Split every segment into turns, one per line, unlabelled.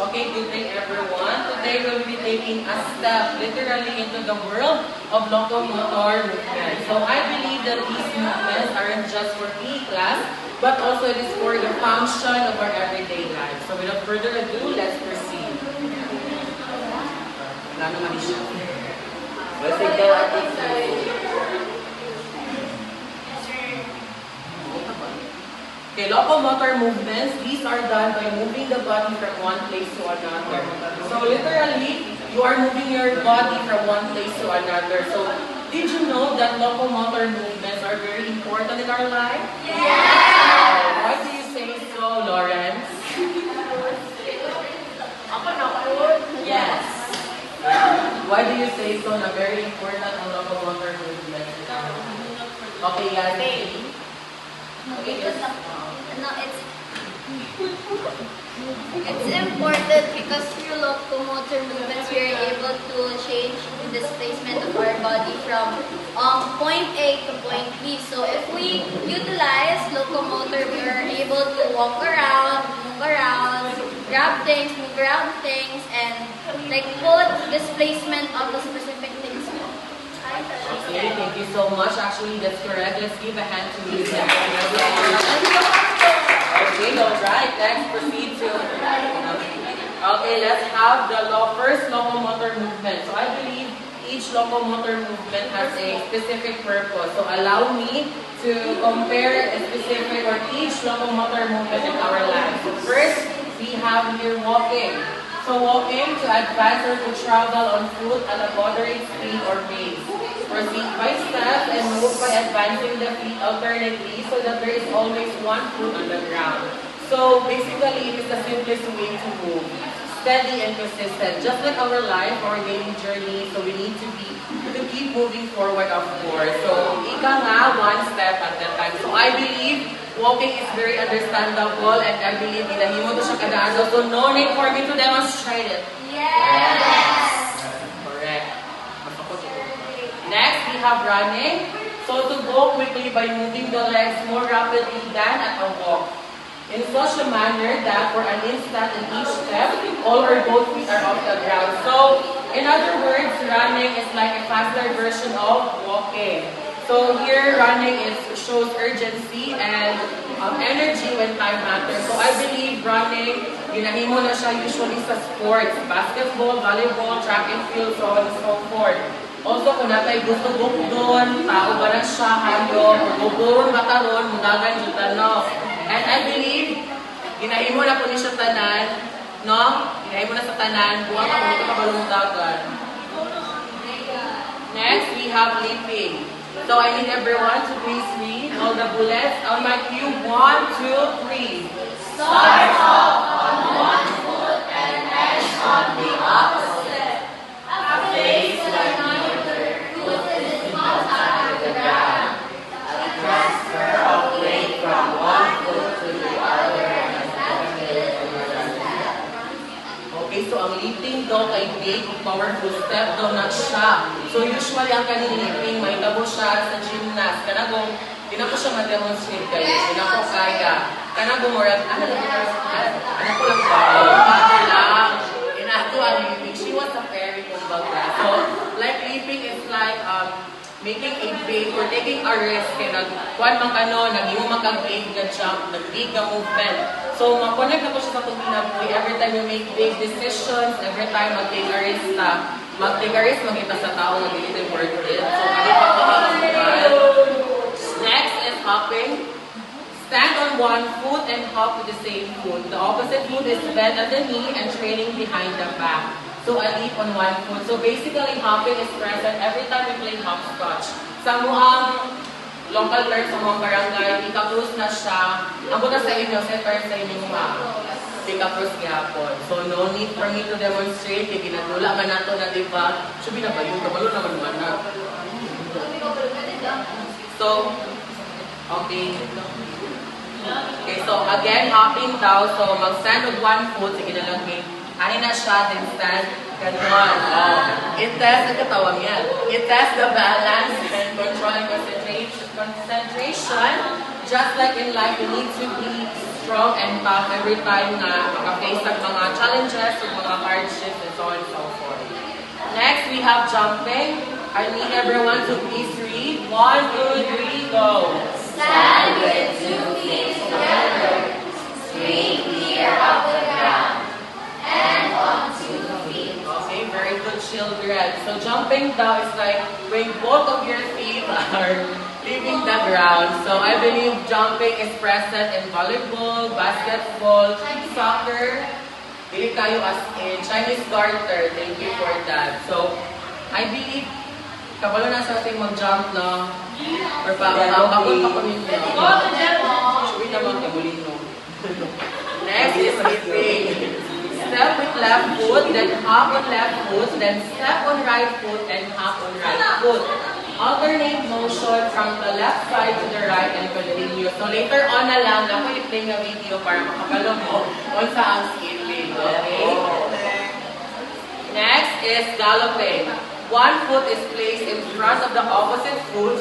Okay, good day everyone. Today we'll be taking a step literally into the world of locomotor movement. So I believe that these movements aren't just for PE class, but also it is for the function of our everyday life. So without further ado, let's proceed. Okay, locomotor movements, these are done by moving the body from one place to another. So literally, you are moving your body from one place to another. So did you know that locomotor movements are very important in our life?
Yes!
Why do you say so, Lawrence? Yes. Why do you say so na very important ang locomotor movements? Okay, yes. Okay, yes.
No, it's important because through locomotor movements we are able to change the displacement of our body from point A to point B. So if we utilize locomotor, we are able to walk around, move around, grab things, move around things, and like put displacement of the specific things.
Okay, thank you so much. Actually, that's correct. Let's give a hand to Lisa. Okay, alright. Let's proceed to... Okay, let's have the first locomotor movement. So I believe each locomotor movement has a specific purpose. So allow me to compare a specific or each locomotor movement in our lives. So first, we have here walking. So walking to advance or to travel on foot at a moderate speed or pace. Proceed by steps and move by advancing the feet alternately so that there is always one foot on the ground. So basically, it is the simplest way to move. Steady and consistent. Just like our life, our daily journey, so we need to keep moving forward, of course. So, ika nga, one step at a time. So I believe walking is very understandable and I believe inahimo to siya kadaan. So no need for me to demonstrate it.
Yes!
Correct. Next, we have running. So to go quickly by moving the legs more rapidly than at a walk. In such a manner that for an instant in each step, all or both feet are off the ground. So, in other words, running is like a faster version of walking. So here, running shows urgency and energy when time matters. So I believe running, ginahimo na siya usually sa sports, basketball, volleyball, track and field, so on and so forth. Also, kung natay gusto doon, tao ba na siya, hayo, buburon ba karon, mudagan yung tanong. And I believe, ginahimo na po ni siya tanan, no? Ginahimo na sa tanan, buwang ako nito kabalundagan. Next, we have leaping. So I need everyone to please read all the bullets on my cue. 1, 2, 3.
Start off on one foot and end on the opposite. A face diameter, foot is contact with the ground. A transfer of weight from one foot to the other and
Okay, so ang leaping daw kay big, powerful step daw na siya. So usually ang kaning leaping, may tabo siya sa gymnast. Kanagong, di na ko siya ma-demonstrate kayo. Di na ko kaya. Kanagong, ano ko lang ba? Bakit lang? Inato ang leaping. She was a fairy kumbaga. So, like leaping is like, making a big or taking a risk kaya nagkuhan man kano, nag-iwo man kag-big na jump, nag-big na movement. So, makonect na po siya sa itong kinabuhi. Every time you make big decisions, every time mag-take a risk na, mag-take a risk, makita sa tao na hindi worth it. So, hindi pa po next is hopping. Stand on one foot and hop with the same foot. The opposite foot is bent at the knee and trailing behind the back. So, I leap on one foot. So, basically, hopping is present every time we play hopscotch. Sa muang local term sa mga barangay, ika-cruise na siya. Ang buta sa inyo, center sa inyong ika-cruise gihapon. So, no need for me to demonstrate. Kaya ginadula man nato na, diba? So, binabayo, kabalo naman man na. So, okay. Okay, so again, hopping daw. So, mag-stand with one foot. Sige na lang, okay. Ani na siya, then stand, ganon. It tests, ang katawang yan. It tests the balance and control and concentration. Just like in life, you need to be strong and tough every time na maka-face ang mga challenges o mga hardships and so on and so forth. Next, we have jumping. I need everyone to please read. 1, 2, 3, go.
Stand with 2 feet together, feet clear of the ground, and on 2 feet.
Okay, very good, children. So jumping down is like when both of your feet are leaving the ground. So I believe jumping is present in volleyball, basketball, soccer. Dili tayo as in Chinese garter. Thank you for that. So I believe kabalo na sa ating mag-jump na or pakakapon pa kami niya. Sabi naman kabulin mo. Next is skipping. Step with left foot, then hop on left foot, then step on right foot, and hop on right foot. Alternate motion from the left side to the right and continue. So later on na lang, ako i-play nga video para makabalo mo kung saan skipping. Okay? Next is galloping. One foot is placed in front of the opposite foot.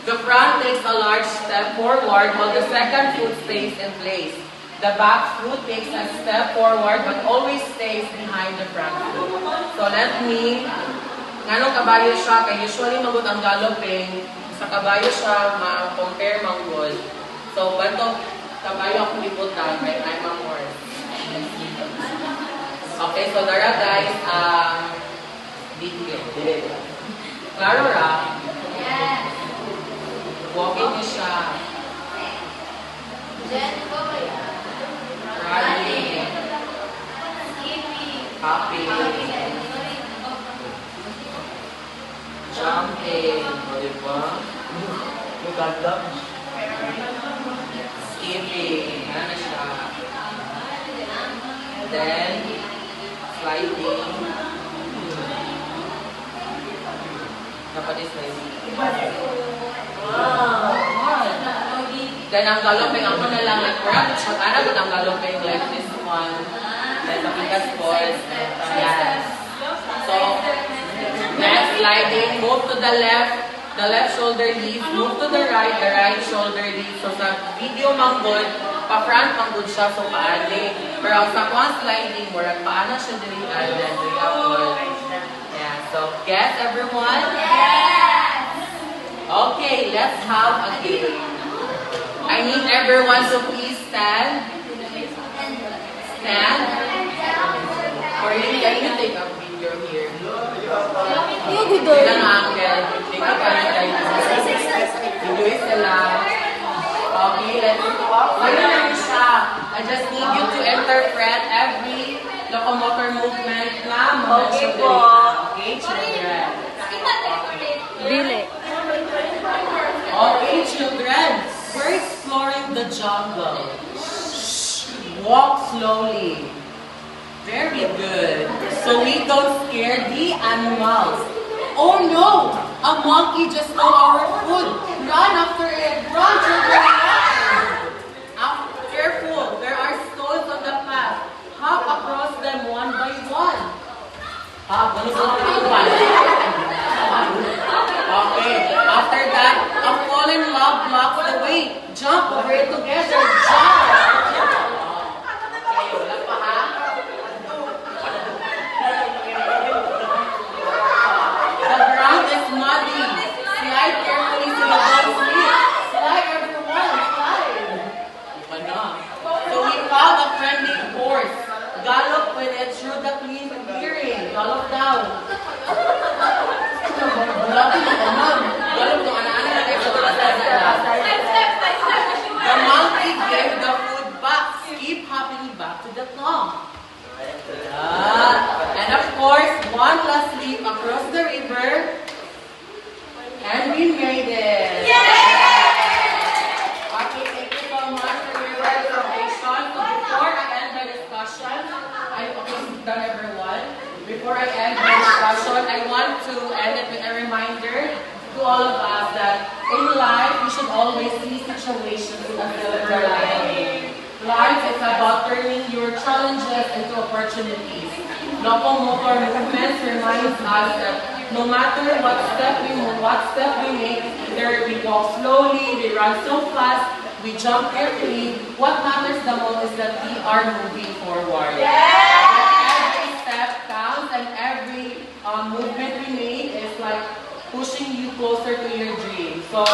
The front takes a large step forward while the second foot stays in place. The back foot takes a step forward but always stays behind the front foot. So let me, nganong kabayo siya, kaya usually magod ang galloping, sa kabayo siya ma-compare manggod. So banto, kabayo akong liputan, right? I'm a horse. Okay, so dara guys, video. Klaro ra?
Yes.
Walking niyo siya.
Jen, ko ba yan?
Running.
Skipping.
Hopping. Jumping. O, diba? Maganda. Skipping. Ano na siya? Then, sliding. Dapat is-sliding. Wow! Then ang galloping, ako na lang like correct. Ano ba ang galloping like this one? Then the biggest pause. Yes. So, next sliding, move to the left shoulder leads, move to the right shoulder leads. So sa video manggod, pa-front manggod siya, so paali. Pero sa one sliding, murag paana siya dili and then dili upward. Yeah, so get everyone?
Yes.
Okay, let's have a game. I need everyone to please stand. Stand. Or really, I can take a video here. Ilang angle. Take a picture. Video is allowed. Okay, let's walk. I just need you to interpret every locomotor movement na
Okay po.
Okay, children.
Dili.
Okay, children. We're exploring the jungle. Walk slowly. Very good. So we don't scare the animals. Oh no! A monkey just stole our food. Run after it. Run, children. Run. Careful. There are stones on the path. Hop across them one by one. Hop. Okay. After that, a fallen log blocks the way. Jump over it together. Jump. Okay, wala pa ha? The ground is muddy. Slide carefully so you don't slip. Slide everyone. Slide. Iba na. So we found a friendly horse. Gallop with it through the clean clearing. Gallop down. The monkey gave the food back. Keep hopping back to the top. And of course, one last leap across the river. And we made it. Okay, thank you so much for your participation. So before I end the discussion, done everyone. Before I end the discussion, I want to end it with a reminder to all of us that in life, we should always see situations as silver lining. Life is about turning your challenges into opportunities. Locomotor movements reminds us that no matter what step we make, either we walk slowly, we run so fast, we jump carefully, what matters the most is that we are moving forward. That every step counts and every movement we make is like pushing you closer to your dream. So